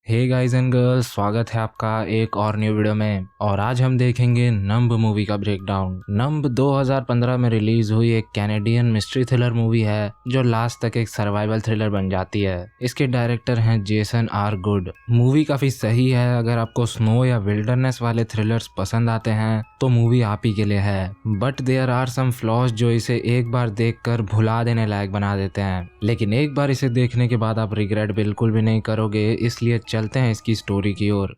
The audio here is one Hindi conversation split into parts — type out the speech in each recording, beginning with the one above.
हे गाइस एंड गर्ल्स, स्वागत है आपका एक और न्यू वीडियो में। और आज हम देखेंगे नंब मूवी का ब्रेकडाउन। नंब 2015 में रिलीज हुई एक कैनेडियन मिस्ट्री थ्रिलर मूवी है जो लास्ट तक एक सर्वाइवल थ्रिलर बन जाती है। इसके डायरेक्टर हैं जेसन आर गुड। मूवी काफी सही है। अगर आपको स्नो या विल्डरनेस वाले थ्रिलर्स पसंद आते हैं तो मूवी आप ही के लिए है, but there are some flaws जो इसे एक बार देखकर भुला देने लायक बना देते हैं। लेकिन एक बार इसे देखने के बाद आप रिग्रेट बिल्कुल भी नहीं करोगे, इसलिए चलते हैं इसकी स्टोरी की ओर।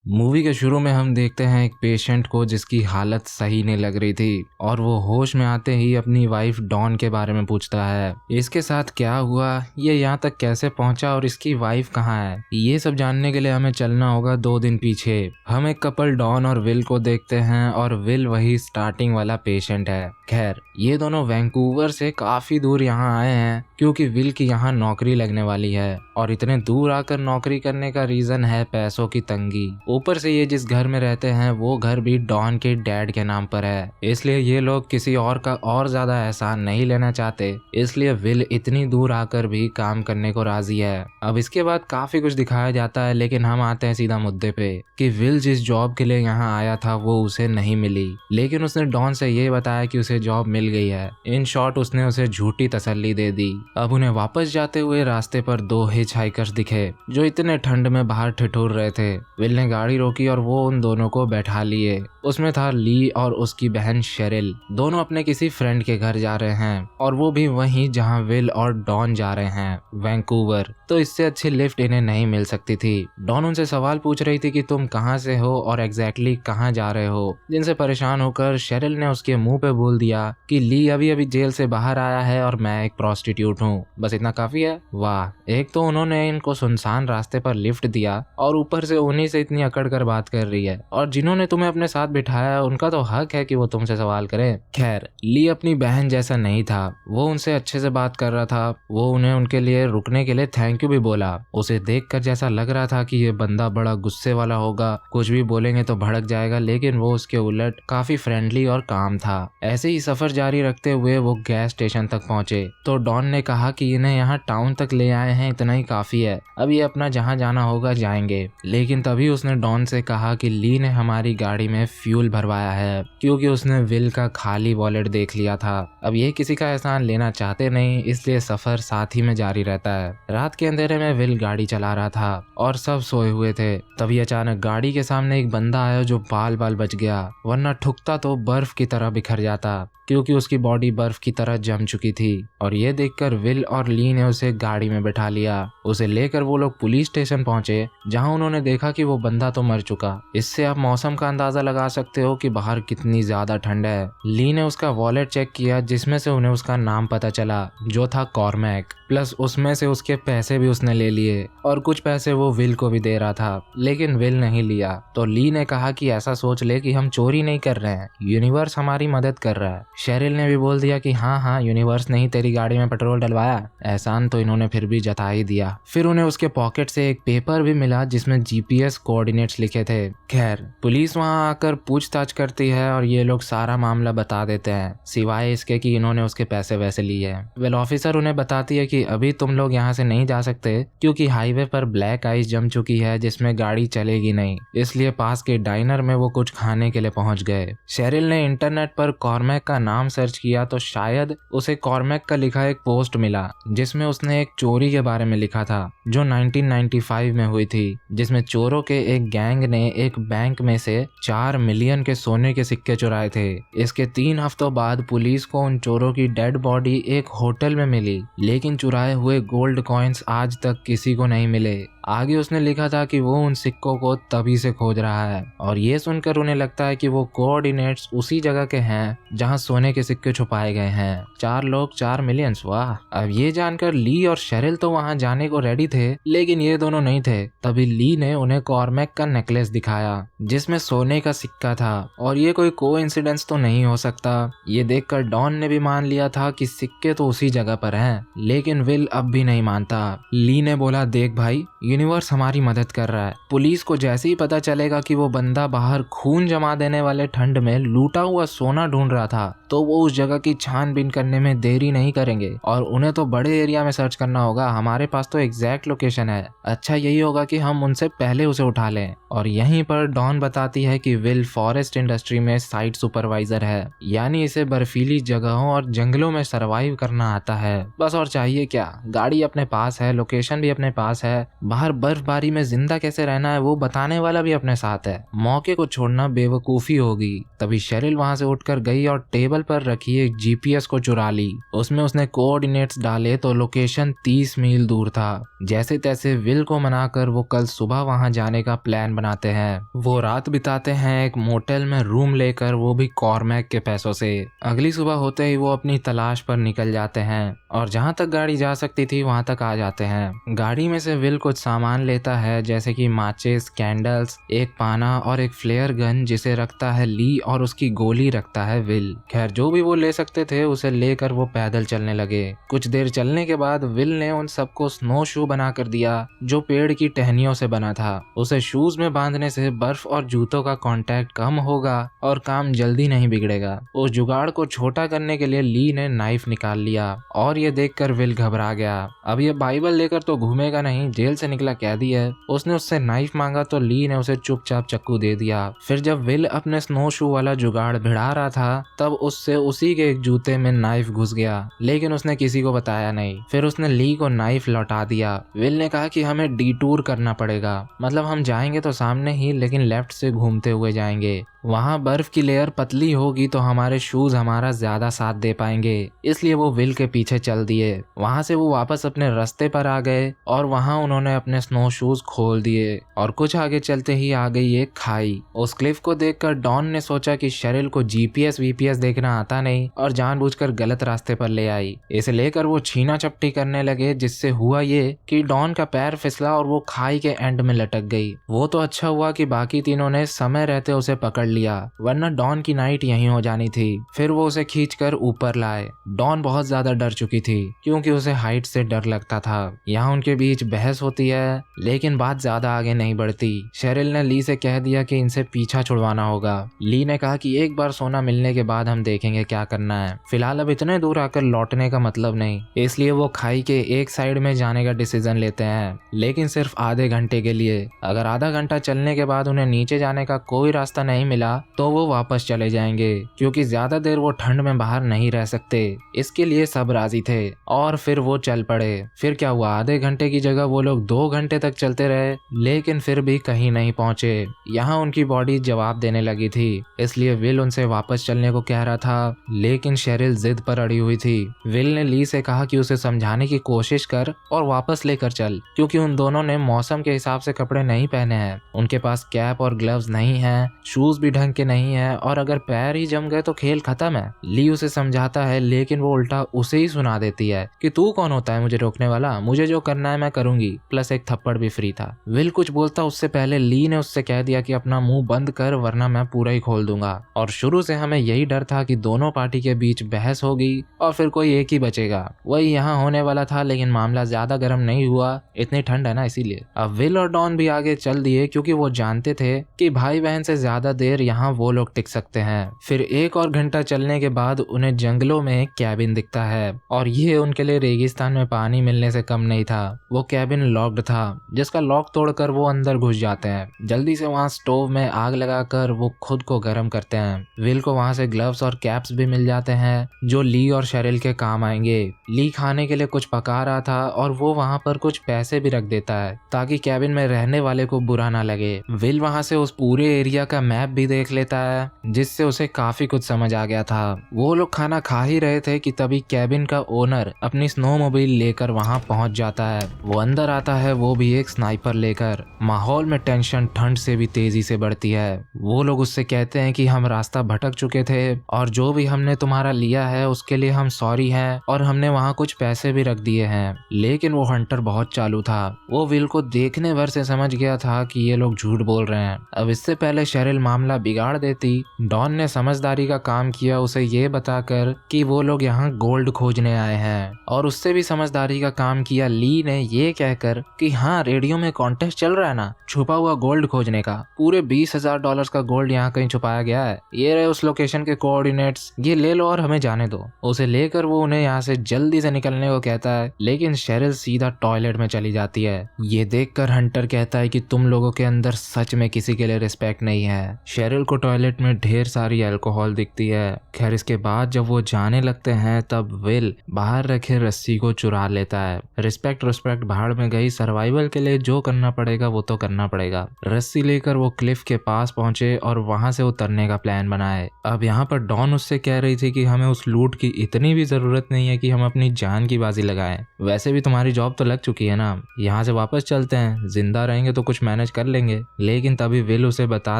मूवी के शुरू में हम देखते हैं एक पेशेंट को जिसकी हालत सही नहीं लग रही थी और वो होश में आते ही अपनी वाइफ डॉन के बारे में पूछता है। इसके साथ क्या हुआ, ये यहाँ तक कैसे पहुंचा और इसकी वाइफ कहाँ है, ये सब जानने के लिए हमें चलना होगा 2 दिन पीछे। हम एक कपल डॉन और विल को देखते हैं और विल वही स्टार्टिंग वाला पेशेंट है। खैर, ये दोनों वैंकूवर से काफी दूर यहाँ आए हैं क्योंकि विल की यहाँ नौकरी लगने वाली है और इतने दूर आकर नौकरी करने का रीजन है पैसों की तंगी। ऊपर से ये जिस घर में रहते हैं वो घर भी डॉन के डैड के नाम पर है, इसलिए ये लोग किसी और का और ज्यादा एहसान नहीं लेना चाहते, इसलिए विल इतनी दूर आकर भी काम करने को राजी है। अब इसके बाद काफी कुछ दिखाया जाता है, लेकिन हम आते हैं सीधा मुद्दे पे कि विल जिस जॉब के लिए यहाँ आया था वो उसे नहीं मिली, लेकिन उसने डॉन से ये बताया कि उसे जॉब मिल गई है। इन शॉर्ट उसने उसे झूठी तसल्ली दे दी। अब उन्हें वापस जाते हुए रास्ते पर 2 हिचहाइकर्स दिखे जो इतने ठंड में बाहर ठिठुर रहे थे। विल ने गाड़ी रोकी और वो उन दोनों को बैठा लिए। उसमें था ली और उसकी बहन शेरिल। दोनों अपने किसी फ्रेंड के घर जा रहे हैं और वो भी वहीं जहां विल और डॉन जा रहे हैं, वैंकूवर। तो इससे अच्छी लिफ्ट इन्हें नहीं मिल सकती थी। डॉन उनसे सवाल पूछ रही थी कि तुम कहां से हो और एग्जैक्टली कहां जा रहे हो, जिनसे परेशान होकर शेरिल ने उसके मुंह पे बोल दिया कि ली अभी अभी जेल से बाहर आया है और मैं एक प्रोस्टिट्यूट हूँ। बस इतना काफी है। वाह, एक तो उन्होंने इनको सुनसान रास्ते पर लिफ्ट दिया और ऊपर से उन्हीं से इतनी अकड़ कर बात कर रही है, और जिन्होंने तुम्हें अपने साथ बिठाया उनका तो हक है कि वो तुमसे सवाल करें। खैर, ली अपनी बहन जैसा नहीं था, वो उनसे अच्छे से बात कर रहा था। वो उन्हें उनके लिए रुकने के लिए थैंक यू भी बोला। उसे देखकर जैसा लग रहा था कि ये बंदा बड़ा गुस्से वाला होगा, कुछ भी बोलेंगे तो भड़क जाएगा, लेकिन वो उसके उलट काफी फ्रेंडली और काम था। ऐसे ही सफर जारी रखते हुए वो गैस स्टेशन तक पहुंचे तो डॉन ने कहा कि इन्हें यहाँ टाउन तक ले आए हैं, इतना ही काफी है, अब ये अपना जहाँ जाना होगा जाएंगे। लेकिन तभी उसने डॉन से कहा कि ली ने हमारी गाड़ी में फ्यूल भरवाया है क्योंकि उसने विल का खाली वॉलेट देख लिया था। अब ये किसी का एहसान लेना चाहते नहीं, इसलिए सफर साथ ही में जारी रहता है। रात के अंधेरे में विल गाड़ी चला रहा था और सब सोए हुए थे। तभी अचानक गाड़ी के सामने एक बंदा आया जो बाल बाल बच गया, वरना ठुकता तो बर्फ की तरह बिखर जाता क्योंकि उसकी बॉडी बर्फ की तरह जम चुकी थी। और ये देखकर विल और ली ने उसे गाड़ी में बैठा लिया। उसे लेकर वो लोग पुलिस स्टेशन पहुंचे जहां उन्होंने देखा कि वो बंदा तो मर चुका। इससे आप मौसम का अंदाजा लगा सकते हो कि बाहर कितनी ज्यादा ठंड है। ली ने उसका वॉलेट चेक किया जिसमें से उन्हें उसका नाम पता चला जो था कॉर्मैक, प्लस उसमें से उसके पैसे भी उसने ले लिए और कुछ पैसे वो विल को भी दे रहा था, लेकिन विल नहीं लिया। तो ली ने कहा कि ऐसा सोच ले कि हम चोरी नहीं कर रहे हैं, यूनिवर्स हमारी मदद कर रहा है। शेरिल ने भी बोल दिया कि हाँ हाँ, यूनिवर्स ने ही तेरी गाड़ी में पेट्रोल डलवाया। एहसान तो इन्होंने फिर भी जता ही दिया। फिर उन्हें उसके पॉकेट से एक पेपर भी मिला जिसमें जीपीएस कोऑर्डिनेट्स लिखे थे। खैर, पुलिस वहां आकर पूछताछ करती है और ये लोग सारा मामला बता देते हैं, सिवाय इसके कि इन्होंने उसके पैसे वैसे लिए हैं। वेल, ऑफिसर उन्हें बताती है कि अभी तुम लोग यहाँ से नहीं जा सकते क्योंकि हाईवे पर ब्लैक आइस जम चुकी है जिसमें गाड़ी चलेगी नहीं, इसलिए पास के डाइनर में वो कुछ खाने के लिए पहुंच गए। शेरिल ने इंटरनेट पर कॉर्मैक का नाम सर्च किया तो शायद उसे कॉर्मैक का लिखा एक पोस्ट मिला जिसमें उसने एक चोरी के बारे में लिखा था जो 1995 में हुई थी, जिसमें चोरों के एक गैंग ने एक बैंक में से 4 मिलियन के सोने के सिक्के चुराए थे। इसके 3 हफ्तों बाद पुलिस को उन चोरों की डेड बॉडी एक होटल में मिली, लेकिन चुराए हुए गोल्ड कॉइन्स आज तक किसी को नहीं मिले। आगे उसने लिखा था कि वो उन सिक्कों को तभी से खोज रहा है, और ये सुनकर उन्हें लगता है कि वो कोऑर्डिनेट्स उसी जगह के हैं जहां सोने के सिक्के छुपाए गए हैं। 4 लोग 4 मिलियंस, वाह। अब ये जानकर ली और शेरिल तो वहां जाने को रेडी थे, लेकिन ये दोनों नहीं थे। तभी ली ने उन्हें कॉर्मैक का नेकलेस दिखाया जिसमें सोने का सिक्का था, और ये कोई कोइंसिडेंस तो नहीं हो सकता। ये देखकर डॉन ने भी मान लिया था कि सिक्के तो उसी जगह पर हैं, लेकिन विल अब भी नहीं मानता। ली ने बोला, देख भाई, यूनिवर्स हमारी मदद कर रहा है। पुलिस को जैसे ही पता चलेगा कि वो बंदा बाहर खून जमा देने वाले ठंड में लूटा हुआ सोना ढूंढ रहा था, तो वो उस जगह की छानबीन करने में देरी नहीं करेंगे और उन्हें तो बड़े एरिया में सर्च करना होगा। हमारे पास तो एग्जैक्ट लोकेशन है। अच्छा यही होगा कि हम उनसे पहले उसे उठा लें। और यहीं पर डॉन बताती है कि विल फॉरेस्ट इंडस्ट्री में साइट सुपरवाइजर है, यानी इसे बर्फीली जगहों और जंगलों में सरवाइव करना आता है। बस और चाहिए क्या, गाड़ी अपने पास है, लोकेशन भी अपने पास है, बाहर बर्फबारी में जिंदा कैसे रहना है वो बताने वाला भी अपने साथ है। मौके को छोड़ना बेवकूफी होगी। तभी शेरिल वहां से उठकर गई और टेबल पर रखी एक जीपीएस को चुरा ली। उसमें उसने कोऑर्डिनेट्स डाले तो लोकेशन 30 मील दूर था। जैसे तैसे विल को मनाकर वो कल सुबह वहां जाने का प्लान बनाते हैं। वो रात बिताते हैं एक मोटेल में रूम लेकर, वो भी कॉर्मैक के पैसों से। अगली सुबह होते ही वो अपनी तलाश पर निकल जाते हैं और जहां तक गाड़ी जा सकती थी वहां तक आ जाते हैं। गाड़ी में से विल कुछ सामान लेता है जैसे कि माचिस, कैंडल्स, एक पाना और एक फ्लेयर गन जिसे रखता है ली और उसकी गोली रखता है विल। खैर जो भी वो ले सकते थे उसे लेकर वो पैदल चलने लगे। कुछ देर चलने के बाद विल ने उन सबको स्नो शू बना कर दिया जो पेड़ की टहनियों से बना था। उसे शूज में बांधने से बर्फ और जूतों का कांटेक्ट कम होगा और काम जल्दी नहीं बिगड़ेगा। उस जुगाड़ को छोटा करने के लिए ली ने नाइफ निकाल लिया और ये देखकर विल घबरा गया। अब ये बाइबल लेकर तो घूमेगा नहीं, जेल से निकला कैदी है। उसने उससे नाइफ मांगा तो ली ने उसे चुपचाप चाकू दे दिया। फिर जब विल अपने स्नो शू वाला जुगाड़ भिड़ा रहा था तब उससे उसी के एक जूते में नाइफ घुस गया, लेकिन उसने किसी को बताया नहीं। फिर उसने ली को नाइफ लौटा दिया। विल ने कहा कि हमें डिटूर करना पड़ेगा, मतलब हम जाएंगे तो सामने ही लेकिन लेफ्ट से घूमते हुए जाएंगे। वहां बर्फ की लेयर पतली होगी तो हमारे शूज हमारा ज्यादा साथ दे पाएंगे। इसलिए वो विल के पीछे चल दिए। वहां से वो वापस अपने रास्ते पर आ गए और वहां उन्होंने अपने स्नो शूज खोल दिए और कुछ आगे चलते ही आ गई एक खाई। उस क्लिफ को देखकर डॉन ने सोचा कि शेरिल को जीपीएस वीपीएस देखना आता नहीं और जानबूझकर गलत रास्ते पर ले आई। इसे लेकर वो छीना चपटी करने लगे, जिससे हुआ ये कि डॉन का पैर फिसला और वो खाई के एंड में लटक गई। वो तो अच्छा हुआ कि बाकी तीनों ने समय रहते उसे पकड़ लिया, वरना डॉन की नाइट यहीं हो जानी थी। फिर वो उसे खींचकर ऊपर लाए। डॉन बहुत ज्यादा डर चुकी थी क्योंकि उसे हाइट से डर लगता था। यहाँ उनके बीच बहस होती है लेकिन बात ज्यादा आगे नहीं बढ़ती। शेरिल ने ली से कह दिया कि इनसे पीछा छुड़वाना होगा। ली ने कहा कि एक बार सोना मिलने के बाद हम देखेंगे क्या करना है, फिलहाल अब इतने दूर आकर लौटने का मतलब नहीं। इसलिए वो खाई के एक साइड में जाने का डिसीजन लेते हैं, लेकिन सिर्फ आधे घंटे के लिए। अगर आधा घंटा चलने के बाद उन्हें नीचे जाने का कोई रास्ता नहीं मिला तो वो वापस चले जाएंगे, क्योंकि ज्यादा देर वो ठंड में बाहर नहीं रह सकते। इसके लिए सब राजी थे और फिर वो चल पड़े। फिर क्या हुआ, आधे घंटे की जगह वो लोग 2 घंटे तक चलते रहे, लेकिन फिर भी कहीं नहीं पहुंचे। यहाँ उनकी बॉडी जवाब देने लगी थी, इसलिए विल उनसे वापस चलने को कह रहा था, लेकिन शेरिल जिद पर अड़ी हुई थी। विल ने ली से कहा कि उसे समझाने की कोशिश कर और वापस लेकर चल, क्योंकि उन दोनों ने मौसम के हिसाब से कपड़े नहीं पहने हैं। उनके पास कैप और ग्लव्स नहीं है, शूज भी ढंग के नहीं है और अगर पैर ही जम गए तो खेल खत्म है। ली उसे समझाता है लेकिन वो उल्टा उसे ही सुना देती है कि तू कौन होता है मुझे रोकने वाला, मुझे जो करना है मैं करूंगी। प्लस एक थप्पड़ भी फ्री था। विल कुछ बोलता उससे पहले ली ने उससे कह दिया कि अपना मुंह बंद कर वरना मैं पूरा ही खोल दूंगा। और शुरू से हमें यही डर था कि दोनों पार्टी के बीच बहस होगी और फिर कोई एक ही बचेगा। वही यहाँ होने वाला था, लेकिन मामला ज्यादा गर्म नहीं हुआ, इतनी ठंड है ना इसीलिए। अब विल और डॉन भी आगे चल दिए क्योंकि वो जानते थे कि भाई बहन से ज्यादा देर यहाँ वो लोग टिक सकते हैं। फिर 1 और घंटा चलने के बाद उन्हें जंगलों में एक कैबिन दिखता है और ये उनके लिए रेगिस्तान में पानी मिलने से कम नहीं था। वो कैबिन लॉक्ड था, जिसका लॉक तोड़कर वो अंदर घुस जाते हैं। जल्दी से वहाँ स्टोव में आग लगाकर वो खुद को गर्म करते हैं। विल को वहाँ से ग्लव्स और कैप्स भी मिल जाते हैं जो ली और शेरिल के काम आएंगे। ली खाने के लिए कुछ पका रहा था और वो वहाँ पर कुछ पैसे भी रख देता है ताकि कैबिन में रहने वाले को बुरा ना लगे। विल वहाँ से उस पूरे एरिया का मैप भी देख लेता है, जिससे उसे काफी कुछ समझ आ गया था। वो लोग खाना खा ही रहे थे कि तभी कैबिन का ओनर अपनी स्नोमोबाइल लेकर वहां पहुंच जाता है। वो अंदर आता है, वो भी एक स्नाइपर लेकर। माहौल में टेंशन ठंड से भी तेजी से बढ़ती है। वो लोग उससे कहते हैं कि हम रास्ता भटक चुके थे और जो भी हमने तुम्हारा लिया है उसके लिए हम सॉरी हैं और हमने वहाँ कुछ पैसे भी रख दिए हैं। लेकिन वो हंटर बहुत चालू था। वो विल को देखने भर से समझ गया था कि ये लोग झूठ बोल रहे हैं। अब इससे पहले शेरिल मामला मामला बिगाड़ देती, डॉन ने समझदारी का काम किया उसे ये बताकर कि वो लोग यहाँ गोल्ड खोजने आए हैं, और उससे भी समझदारी का काम किया ली ने ये कहकर कि हाँ रेडियो में कॉन्टेस्ट चल रहा है ना छुपा हुआ गोल्ड खोजने का, पूरे $20,000 का गोल्ड यहाँ कहीं छुपाया गया है, ये रहे उस लोकेशन के कोऑर्डिनेट्स, ये ले लो और हमें जाने दो। उसे लेकर वो उन्हें यहाँ से जल्दी से निकलने को कहता है, लेकिन शेरिल सीधा टॉयलेट में चली जाती है। ये देखकर हंटर कहता है कि तुम लोगों के अंदर सच में किसी के लिए रिस्पेक्ट नहीं है। शेरिल को टॉयलेट में ढेर सारी अल्कोहल दिखती है। खैर इसके बाद जब वो जाने लगते हैं तब विल बाहर रखे रस्सी को चुरा लेता है। रिस्पेक्ट भाड़ में गई, सर्वाइवल के लिए जो करना पड़ेगा वो तो करना पड़ेगा। रस्सी लेकर वो क्लिफ के पास पहुंचे और वहां से उतरने का प्लान बनाए। अब यहाँ पर डॉन उससे कह रही थी कि हमें उस लूट की इतनी भी जरूरत नहीं है कि हम अपनी जान की बाजी लगाएं, वैसे भी तुम्हारी जॉब तो लग चुकी है ना, यहाँ से वापस चलते हैं, जिंदा रहेंगे तो कुछ मैनेज कर लेंगे। लेकिन तभी विल उसे बता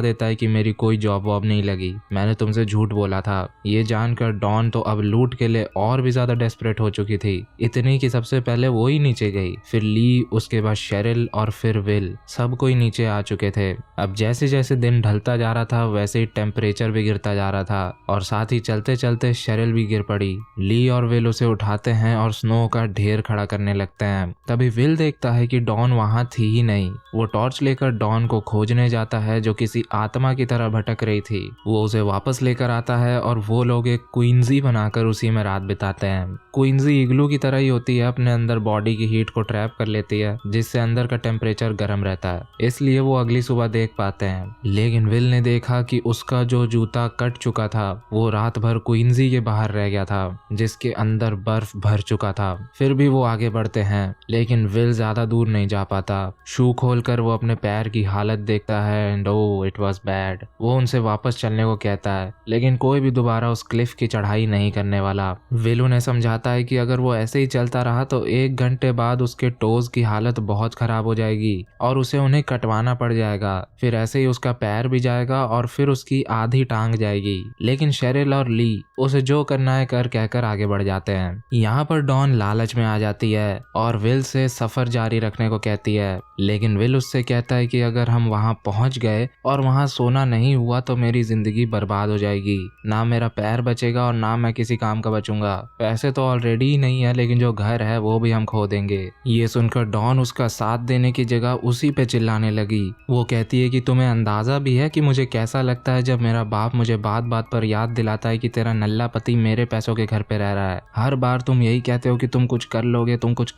देता है कि मेरी कोई जॉब वॉब नहीं लगी, मैंने तुमसे झूठ बोला था। ये जानकर डॉन तो अब लूट के लिए और भी ज्यादा डेस्परेट हो चुकी थी, इतनी कि सबसे पहले वो ही नीचे गई, फिर ली, उसके बाद शेरिल और फिर विल, सब कोई नीचे आ चुके थे। अब जैसे जैसे दिन ढलता जा रहा था वैसे ही टेम्परेचर भी गिरता जा रहा था और साथ ही चलते चलते शेरिल भी गिर पड़ी। ली और विल उसे उठाते हैं और स्नो का ढेर खड़ा करने लगते हैं। तभी विल देखता है कि डॉन वहां थी ही नहीं। वो टॉर्च लेकर डॉन को खोजने जाता है जो किसी आत्मा की तरह भटक रही थी। वो उसे वापस लेकर आता है और वो लोग एक क्वींजी बनाकर उसी में रात बिताते हैं। क्वींजी इग्लू की तरह ही होती है, अपने अंदर बॉडी की हीट को ट्रैप कर लेती है जिससे अंदर का टेम्परेचर गर्म रहता है, इसलिए वो अगली सुबह देख पाते हैं। लेकिन विल ने देखा कि उसका जो जूता कट चुका था वो रात भर क्वींजी के बाहर रह गया था जिसके अंदर बर्फ भर चुका था। फिर भी वो आगे बढ़ते हैं लेकिन विल ज्यादा दूर नहीं जा पाता। शू खोलकर वो अपने पैर की हालत देखता है and oh it was bad. वो उनसे वापस चलने को कहता है लेकिन कोई भी दोबारा उस क्लिफ की चढ़ाई नहीं करने वाला। विल उन्हें समझाता है कि अगर वो ऐसे ही चलता रहा तो 1 घंटे बाद उसके टोज की हालत बहुत खराब हो जाएगी और उसे उन्हें कटवाना पड़ जाएगा, फिर ऐसे ही उसका पैर भी जाएगा और फिर उसकी आधी टांग जाएगी। लेकिन शेरिल और ली उसे जो करना है कर कहकर आगे बढ़ जाते हैं। यहाँ पर डॉन लालच में आ जाती है और विल से सफर जारी रखने को कहती है, लेकिन विल उससे कहता है कि अगर हम वहां पहुंच गए और वहां सोना नहीं हुआ तो मेरी जिंदगी बर्बाद हो जाएगी, ना मेरा पैर बचेगा और ना मैं किसी काम का बचूंगा। पैसे तो ऑलरेडी ही नहीं है लेकिन जो घर है वो भी हम खो देंगे। ये सुनकर डॉन उसका साथ देने की जगह उसी पे चिल्लाने लगी। वो कहती है कि तुम्हें अंदाजा भी है कि मुझे कैसा लगता है जब मेरा बाप मुझे बात बात पर याद दिलाता है कि तेरा नल्ला पति मेरे पैसों के घर पे रह रहा है। हर बार तुम यही कहते हो कि तुम कुछ कर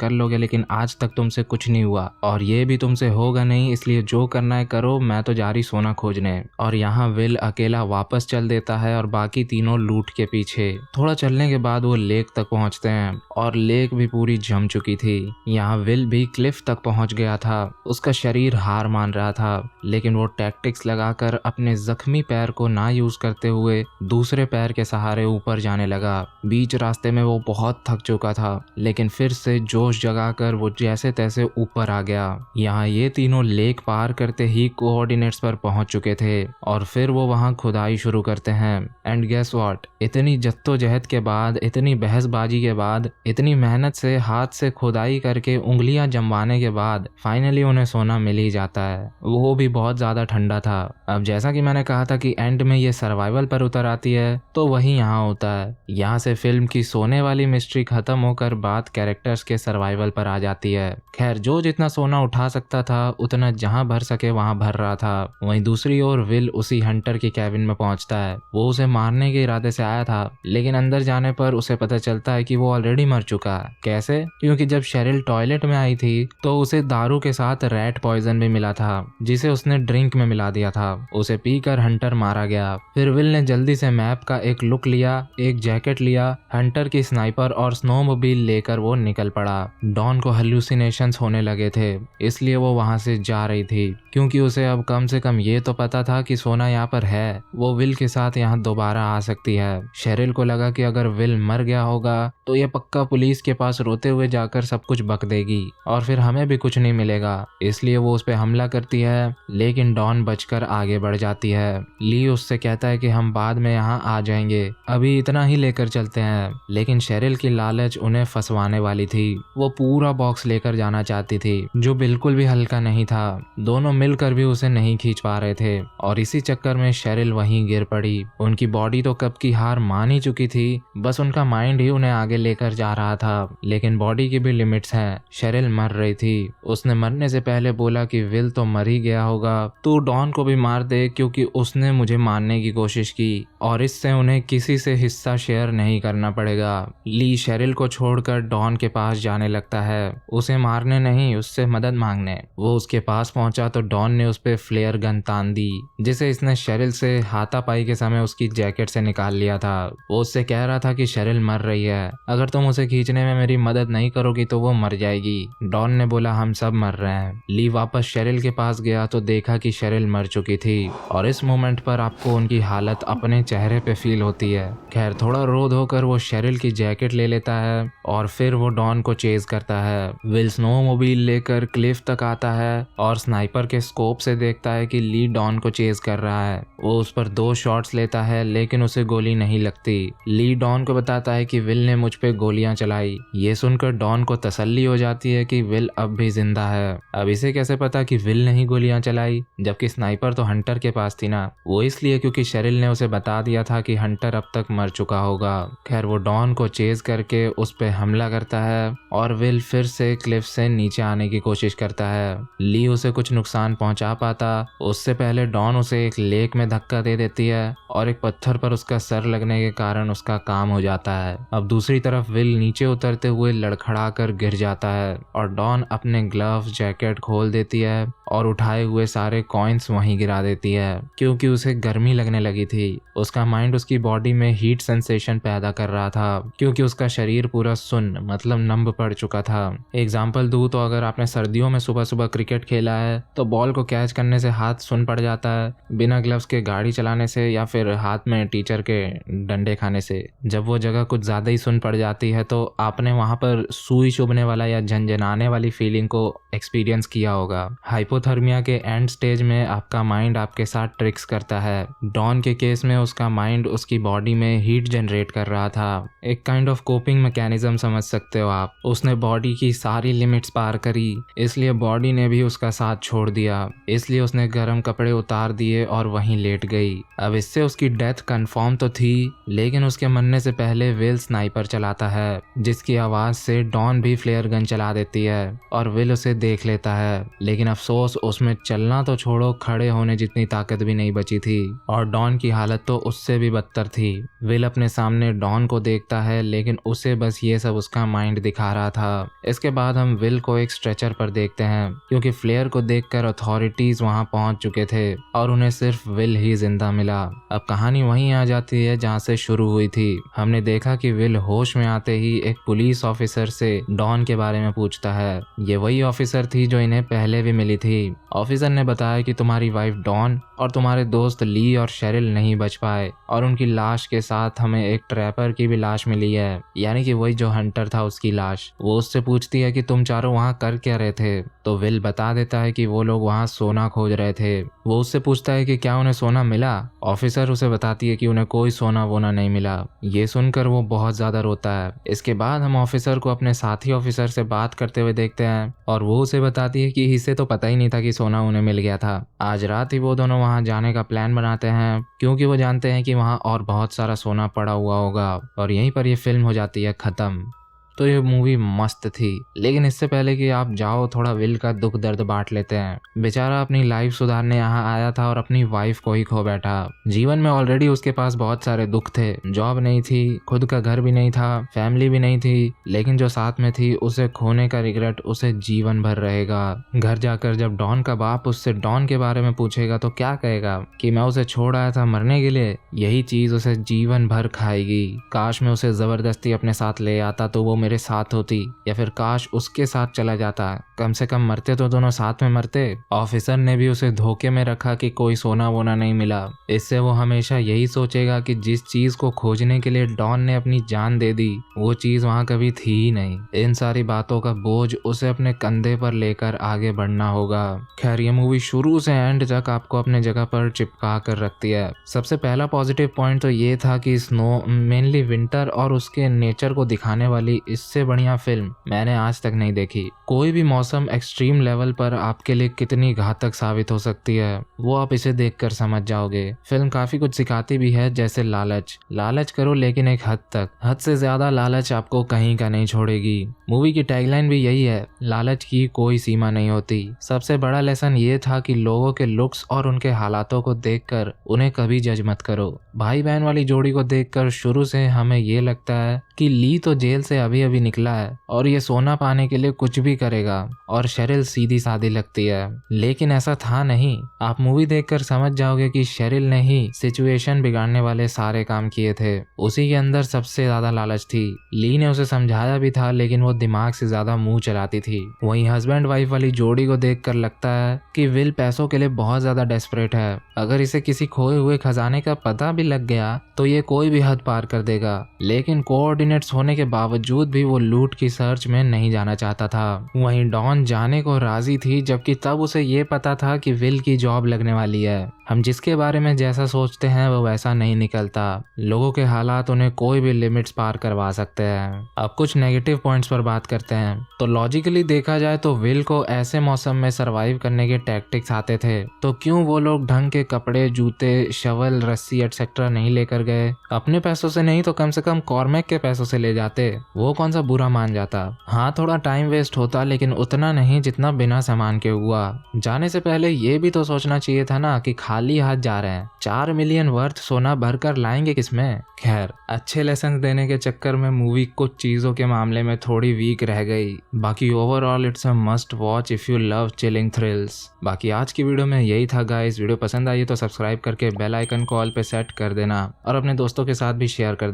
लोगे लेकिन आज तक तुमसे कुछ नहीं हुआ और ये भी तुमसे होगा नहीं, इसलिए जो करना है करो, मैं तो जा रही सोना खोजने। और यहाँ विल अकेला वापस चल देता है और बाकी तीनों लूट के पीछे। थोड़ा चलने के बाद वो लेक तक पहुंचते हैं और लेक भी पूरी जम चुकी थी। यहाँ विल भी क्लिफ तक पहुंच गया था। उसका शरीर हार मान रहा था लेकिन वो टैक्टिक्स लगाकर अपने जख्मी पैर को ना यूज करते हुए दूसरे पैर के सहारे ऊपर जाने लगा। बीच रास्ते में वो बहुत थक चुका था लेकिन फिर से जोश जगाकर वो जैसे तैसे ऊपर आ गया। यहाँ ये तीनों लेक पार करते ही कोऑर्डिनेट्स पर पहुंच चुके थे और फिर वो वहां खुदाई शुरू करते हैं। एंड गेस व्हाट, इतनी जद्दोजहद के बाद, इतनी बहसबाजी के बाद, इतनी मेहनत से हाथ से खुदाई करके उंगलियां जमवाने के बाद फाइनली उन्हें सोना मिल ही जाता है। वो भी बहुत ज्यादा ठंडा था। अब जैसा कि मैंने कहा था कि एंड में ये सर्वाइवल पर उतर आती है तो वही यहाँ होता है। यहाँ से फिल्म की सोने वाली मिस्ट्री खत्म होकर बात कैरेक्टर्स के सर्वाइवल पर आ जाती है। खैर जो जितना सोना उठा सकता था उतना जहाँ भर सके वहां भर रहा था। वहीं दूसरी ओर विल उसी हंटर के कैबिन में पहुंचता है। वो उसे मारने के इरादे से आया था लेकिन अंदर जाने पर उसे पता चलता है कि वो ऑलरेडी मर चुका है। कैसे? क्योंकि जब शेरिल टॉयलेट में आई थी तो उसे दारू के साथ रैट पॉइजन भी मिला था जिसे उसने ड्रिंक में मिला दिया था। उसे पीकर हंटर मारा गया। फिर विल ने जल्दी से मैप का एक लुक लिया, एक जैकेट लिया, हंटर की स्नाइपर और स्नोमोबाइल लेकर वो निकल पड़ा। डॉन को हेलुसिनेशंस होने लगे थे इसलिए वो वहां से जा रही थी क्योंकि उसे अब कम से कम ये तो पता था कि सोना यहाँ पर है, वो विल के साथ यहाँ दोबारा आ सकती है। शेरिल को लगा कि अगर विल मर गया होगा तो ये पक्का पक्का पुलिस के पास रोते हुए जाकर सब कुछ बक देगी और फिर हमें भी कुछ नहीं मिलेगा, इसलिए वो उस पर हमला करती है। लेकिन डॉन बचकर आगे बढ़ जाती है। ली उससे कहता है कि हम बाद में यहाँ आ जाएंगे, अभी इतना ही लेकर चलते हैं। लेकिन शेरिल की लालच उन्हें फंसवाने वाली थी। वो पूरा बॉक्स लेकर जाना चाहती थी जो बिल्कुल भी हल्का नहीं था। दोनों मिलकर भी उसे नहीं खींच पा रहे थे और इसी चक्कर में शेरिल वहीं गिर पड़ी। उनकी बॉडी तो कब की हार मान ही चुकी थी, बस उनका माइंड ही उन्हें आगे लेकर जा रहा था। लेकिन बॉडी की भी लिमिट्स हैं। शेरिल मर रही थी। उसने मरने से पहले बोला कि विल तो मर ही गया होगा, तू डॉन को भी मार दे क्योंकि उसने मुझे मारने की कोशिश की और इससे उन्हें किसी से हिस्सा शेयर नहीं करना पड़ेगा। ली शेरिल को छोड़कर डॉन के पास जाने लगता है, उसे मारने नहीं, उससे मदद मांगने। वो उसके पास पहुंचा तो डॉन ने उस पे फ्लेयर गन तान दी जिसे इसने शेरिल से हाथापाई के समय उसकी जैकेट से निकाल लिया था। वो उससे कह रहा था कि शेरिल मर रही है, अगर तुम उसे खींचने में मेरी मदद नहीं करोगी तो वो मर जाएगी। डॉन ने बोला हम सब मर रहे हैं। ली वापस शेरिल के पास गया तो देखा कि शेरिल मर चुकी थी और इस मोमेंट पर आपको उनकी हालत अपने चेहरे पे फील होती है। खैर थोड़ा रो धोकर वो शेरिल की जैकेट ले लेता है और फिर वो डॉन को चेज करता है। विल स्नोमोबाइल लेकर क्लिफ तक आता है और स्नाइपर के स्कोप से देखता है कि ली डॉन को चेज कर रहा है। वो उस पर 2 शॉट्स लेता है लेकिन उसे गोली नहीं लगती। ली डॉन को बताता है कि विल ने मुझ पे गोलियां चलाई। ये सुनकर डॉन को तसल्ली हो जाती है कि विल अब भी जिंदा है। अब इसे कैसे पता कि विल ने ही गोलियां चलाई, जबकि स्नाइपर तो हंटर के पास थी ना। वो इसलिए क्योंकि शेरिल ने उसे बता दिया था कि हंटर अब तक मर चुका होगा। खैर वो डॉन को चेज करके उस पे हमला करता है और विल फिर से क्लिफ से नीचे आने की कोशिश करता है। ली उसे कुछ नुकसान पहुंचा पाता उससे पहले डॉन उसे एक लेक में धक्का दे देती है और एक पत्थर पर उसका सर लगने के कारण उसका काम हो जाता है। अब दूसरी तरफ विल नीचे उतरते हुए लड़खड़ा कर गिर जाता है और डॉन अपने ग्लव्स जैकेट खोल देती है और उठाए हुए सारे कॉइन्स वहीं गिरा देती है क्योंकि उसे गर्मी लगने लगी थी। उसका माइंड उसकी बॉडी में हीट सेंसेशन पैदा कर रहा था क्योंकि उसका शरीर पूरा सुन्न मतलब नम पड़ चुका था। एग्जाम्पल दूं तो अगर आपने सर्दियों में सुबह सुबह क्रिकेट खेला है तो बॉल को कैच करने से हाथ सुन्न पड़ जाता है, बिना ग्लव्स के गाड़ी चलाने से या फिर हाथ में टीचर के डंडे खाने से। जब वो जगह कुछ ज्यादा ही सुन्न पड़ जाती है तो आपने वहां पर सुई चुभने वाला या झंझनाने वाली फीलिंग को एक्सपीरियंस किया होगा। हाइपोथर्मिया के एंड स्टेज में आपका माइंड आपके साथ ट्रिक्स करता है। डॉन के केस में उसका माइंड उसकी बॉडी में हीट जनरेट कर रहा था, एक काइंड ऑफ कोपिंग मैकेनिज्म समझ सकते हो आप। उसने बॉडी की सारी लिमिट्स पार करी, इसलिए बॉडी ने भी उसका साथ छोड़ दिया, इसलिए उसने गर्म कपड़े उतार दिए और वहीं लेट गई। अब इससे उसकी डेथ कंफर्म तो थी, लेकिन उसके मरने से पहले विल स्नाइपर चलाता है जिसकी आवाज से डॉन भी फ्लेयर गन चला देती है और विल उसे देख लेता है। लेकिन अफसोस उसमें चलना तो छोड़ो, खड़े होने जितनी ताकत भी नहीं बची थी और डॉन की हालत तो उससे भी बदतर थी। विल अपने सामने डॉन को देखता है लेकिन उसे बस ये सब उसका माइंड दिखा रहा था। इसके बाद हम विल को एक स्ट्रेचर पर देखते हैं क्योंकि फ्लेयर को देखकर अथॉरिटीज वहां पहुंच चुके थे और उन्हें सिर्फ विल ही जिंदा मिला। अब कहानी वहीं आ जाती है जहां से शुरू हुई थी। हमने देखा कि विल होश में आते ही एक पुलिस ऑफिसर से डॉन के बारे में पूछता है। ये वही ऑफिसर थी जो इन्हें पहले भी मिली थी। ऑफिसर ने बताया कि तुम्हारी वाइफ डॉन और तुम्हारे दोस्त ली और शेरिल नहीं बच पाए और उनकी लाश के साथ हमें एक ट्रैपर की भी लाश मिली है, यानी कि वही जो हंटर था उसकी लाश। वो उससे पूछती है कि तुम चारों वहां कर क्या रहे थे, तो विल बता देता है कि वो लोग वहां सोना खोज रहे थे। वो उससे पूछता है कि क्या उन्हें सोना मिला। ऑफिसर उसे बताती है कि उन्हें कोई सोना वोना नहीं मिला। ये सुनकर वो बहुत ज्यादा रोता है। इसके बाद हम ऑफिसर को अपने साथी ऑफिसर से बात करते हुए देखते हैं और वो उसे बताती है कि इसे तो पता ही नहीं था कि सोना उन्हें मिल गया था। आज रात ही वो दोनों वहां जाने का प्लान बनाते हैं क्योंकि वो जानते हैं कि वहां और बहुत सारा सोना पड़ा हुआ होगा और यहीं पर ये फिल्म हो जाती है खत्म। तो ये मूवी मस्त थी, लेकिन इससे पहले कि आप जाओ थोड़ा विल का दुख दर्द बांट लेते हैं। बेचारा अपनी लाइफ सुधारने यहाँ आया था और अपनी वाइफ को ही खो बैठा। जीवन में ऑलरेडी उसके पास बहुत सारे दुख थे, जॉब नहीं थी, खुद का घर भी नहीं था, फैमिली भी नहीं थी, लेकिन जो साथ में थी उसे खोने का रिग्रेट उसे जीवन भर रहेगा। घर जाकर जब डॉन का बाप उससे डॉन के बारे में पूछेगा तो क्या कहेगा कि मैं उसे छोड़ आया था मरने के लिए। यही चीज उसे जीवन भर खाएगी। काश मैं उसे जबरदस्ती अपने साथ ले आता तो वो मेरे साथ होती, या फिर काश उसके साथ चला जाता, कम से कम मरते तो दोनों साथ में मरते। ऑफिसर ने भी उसे धोखे में रखा कि कोई सोना वोना नहीं मिला। इससे वो हमेशा यही सोचेगा कि जिस चीज को खोजने के लिए डॉन ने अपनी जान दे दी वो चीज वहां कभी थी ही नहीं। इन सारी बातों का बोझ उसे अपने कंधे पर लेकर आगे बढ़ना होगा। खैर, ये मूवी शुरू से एंड तक आपको अपने जगह पर चिपका कर रखती है। सबसे पहला पॉजिटिव पॉइंट तो ये था कि स्नो, मेनली विंटर और उसके नेचर को दिखाने वाली इससे बढ़िया फिल्म मैंने आज तक नहीं देखी। कोई भी मौसम एक्सट्रीम लेवल पर आपके लिए कितनी घातक साबित हो सकती है वो आप इसे देखकर समझ जाओगे। फिल्म काफी कुछ सिखाती भी है, जैसे लालच करो लेकिन एक हद तक, हद से ज्यादा लालच आपको कहीं का नहीं छोड़ेगी। मूवी की टैगलाइन भी यही है, लालच की कोई सीमा नहीं होती। सबसे बड़ा लेसन ये था कि लोगों के लुक्स और उनके हालातों को देखकर उन्हें कभी जज मत करो। भाई बहन वाली जोड़ी को देखकर शुरू से हमें ये लगता है कि ली तो जेल से अभी अभी निकला है और ये सोना पाने के लिए कुछ भी करेगा, और शेरिल सीधी सादी लगती है, लेकिन ऐसा था नहीं। आप मूवी देखकर समझ जाओगे कि शेरिल ने ही सिचुएशन बिगाड़ने वाले सारे काम किए थे। उसी के अंदर सबसे ज्यादा लालच थी। ली ने उसे समझाया भी था, लेकिन वो दिमाग से ज्यादा मुंह चलाती थी। वहीं हस्बैंड वाइफ वाली जोड़ी को देखकर लगता है कि विल पैसों के लिए बहुत ज्यादा डेस्परेट है। अगर इसे किसी खोए हुए खजाने का पता भी लग गया तो ये कोई भी हद पार कर देगा, लेकिन कोऑर्डिनेट्स होने के बावजूद भी वो लूट की सर्च में नहीं जाना चाहता था। वहीं डॉन जाने को राजी थी, जबकि तब उसे ये पता था कि विल की जॉब लगने वाली है। हम जिसके बारे में जैसा सोचते हैं वो वैसा नहीं निकलता। लोगों के हालात उन्हें कोई भी लिमिट्स पार करवा सकते हैं। अब कुछ नेगेटिव पॉइंट्स पर बात करते हैं। तो लॉजिकली देखा जाए तो विल को ऐसे मौसम में सरवाइव करने के टैक्टिक्स आते थे, तो क्यों वो लोग ढंग के कपड़े, जूते, शवल, रस्सी एटसेट्रा नहीं लेकर गए? अपने पैसों से नहीं तो कम से कम कॉर्मेक के पैसों से ले जाते, वो कौन सा बुरा मान जाता। हाँ, थोड़ा टाइम वेस्ट होता, लेकिन उतना नहीं जितना बिना सामान के हुआ। जाने से पहले ये भी तो सोचना चाहिए था ना कि खाली हाथ जा रहे हैं, 4 मिलियन वर्थ सोना भरकर लाएंगे किसमें। खैर, अच्छे लेसन देने के चक्कर में मूवी कुछ चीजों के मामले में थोड़ी वीक रह गई। बाकी overall it's a must watch if you love chilling thrills. बाकी आज की वीडियो में यही था गाइस। वीडियो पसंद आई तो सब्सक्राइब करके बेल आइकन को ऑल पे सेट कर देना, और अपने दोस्तों के साथ भी शेयर कर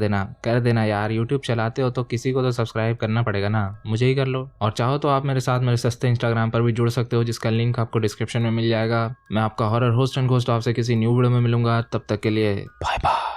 देना यार। यूट्यूब चलाते हो तो किसी को तो सब्सक्राइब करना पड़ेगा ना, मुझे ही कर लो। और चाहो तो आप मेरे साथ मेरे सस्ते इंस्टाग्राम पर भी जुड़ सकते हो, जिसका लिंक आपको डिस्क्रिप्शन में मिल जाएगा। मैं आपका हॉरर होस्ट एंड घोस्ट आपसे किसी न्यू वीडियो में मिलूंगा। तब तक के लिए बाय बाय।